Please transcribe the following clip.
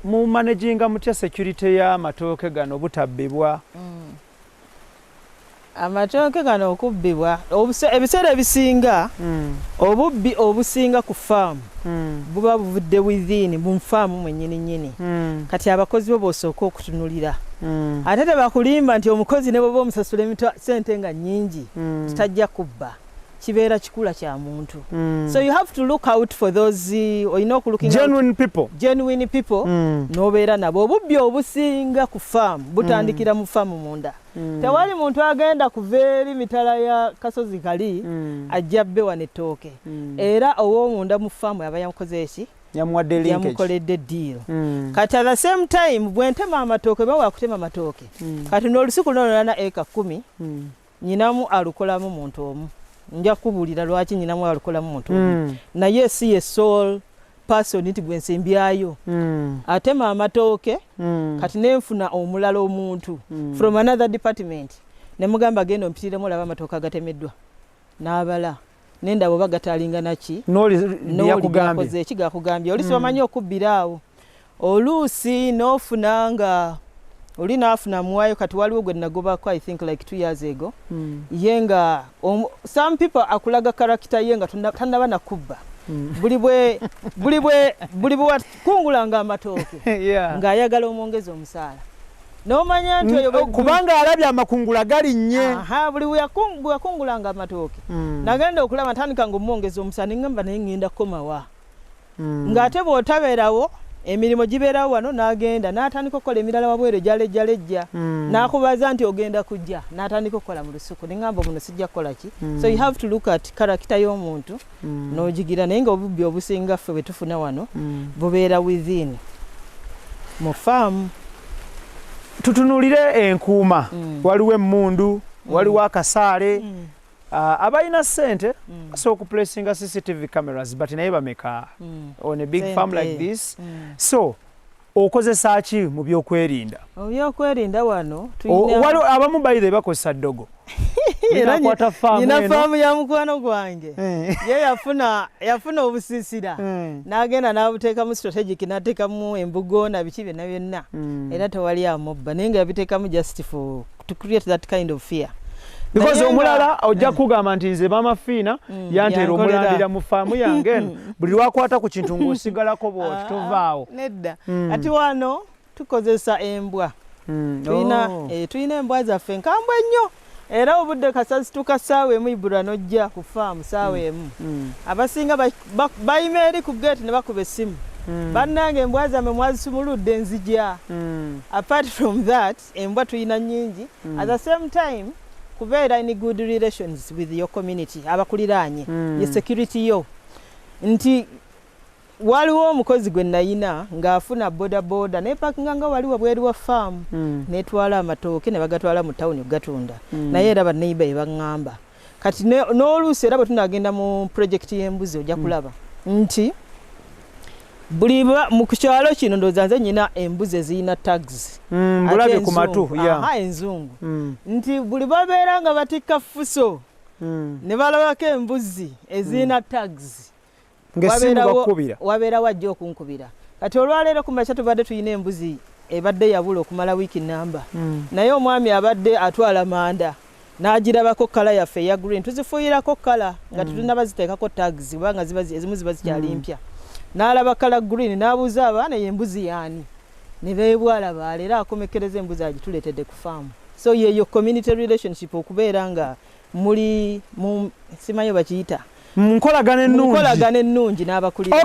mu managinga mutya security ya matooke gano butabbibwa? Amatooke gano okubbibwa ebiseera ebisinga obubbi obusinga ku farm buba buvudde within mu farm mwennyini nnyini kati abakozi bo bosooka okutunulira ate tebakulimba nti omukozi ne bwoba omusasula sente nga nnyingi tutajja kubba kibeera kikula kya muntu so you have to look out for those olina okulooking genuine people n'obeera nabo obubbi obusinga ku farm butandikira mu farm munda tewali muntu agenda kuva eri mitala ya kasozi kali ajja bbe wane ettooke era ow'omunda mu farm yaba yamukoze eki yamukoledde deal kati at the same time bwentema amatooke bawa kutema amatooke kati n'olusiku lulona eka 10 nyinamu alukolamu muntu omu nja kubulira lwaki nyinamu alukolamu muntu omu naye si ye sole person nti gwe nsimbyayo atema amatooke kati nenfuna omulala omuntu from another department ne mugamba genda ompitiremu olaba amatooke agatemeddwa n'abala nenda bwe bagatalinga naki yakugambye ekigakugambye oli sibamanyi okubbiraawo oluusi n'ofunanga oli naafuna muwayo kati waliwo gwe nagobako I think like 2 years ago yenga some people akulaga character yenga tannaba nakubba buli bwe kungulanga amatooke ng'ayagala omwongeza omusaala n'omanya nti oyo kubanga alabye amakungula galinnye buli bwe yakungulanga amatooke nagenda okulaba ntandika ng'omwongeza omusaala neŋŋamba naye ŋŋenda kukomawa ng'ate bw'otabeerawo emirimu gibeerawo wano n'agenda n'atandika okukola emirala wabweru ejjalejjalejja n'akubaza nti ogenda kujja n'atandika okukola mu lusuku neŋŋamba muno sijja kukola ki so you have to look at character y'omuntu n'ogigira naye nga obubbi obusinga ffe bwe tufuna wano bubeera within mu farm. Tutunulire enkuuma waliwo emmundu waliwo akasaale abalina ssente basobola okuplacinga CCTV cameras but naye bameka on a big farm like this so okozesa ki mu byokwerinda? Ebyokwerinda wano waliwo abamu bayire bakozesa ddogo nina faamu ya mukwano gwange ye yafuna obusiisira n'agenda n'abuteekamu strategic n'ateekamu embugo na biki byonna byonna era tewali amubba naye nga yabiteekamu just to create that kind of fear because omulala ojja kugamba nti nze bamafiina yanteera omulandira mu faamu yange eno buli lwakwata ku kintu ng'osigalako bw'oti tovaawo nedda ati wano tukozesa embwa tulina embwa zaffe nkambwe ennyo era obudde kasasituka ssaawa emu ibula n'ojja ku faamu ssaawa emu abasinga bayima eri ku gate ne bakuba essimu bannange embwa zammwe mwazisumuludde nzija apart from that embwa tulina nnyingi at the same time kubeera in good relations with your community abakuliraanye ye security yo nti waliwo omukozi gwe nayina ng'afuna bodaboda naye pakinga nga waliwo bweri wa farm netwala amatooke ne bagatwala mu tawuni ogatunda naye era baneiba ebaŋŋamba kati n'oluusi era bwe tunagenda mu projekiti y'embuzi ojja kulaba nti buli mu kyalo kino ndowooza nze nyina embuzi eziyina tags bulabye ku matu enzungu nti buli babeera nga batikka fuso ne balabako embuzi eziyina tags wabeera wajja okunkubira kati olwaleero ku makya tubadde tulina embuzi ebadde yabula okumala wiiki namba naye omwami abadde atwala manda n'agirabako kala yaffe eya green tuzifuuyirako kala nga tetunabaziteekako tags kubanga ezimu ziba zikyali mpya n'alaba kala green n'abuuza abaana embuzi yaani ne beebwala baaleera akomekereza embuzi agituleetedde ku faamu so yeyo community relationship okubeera nga muli simanyi bakiyita munkolagane ennungi n'abakulira.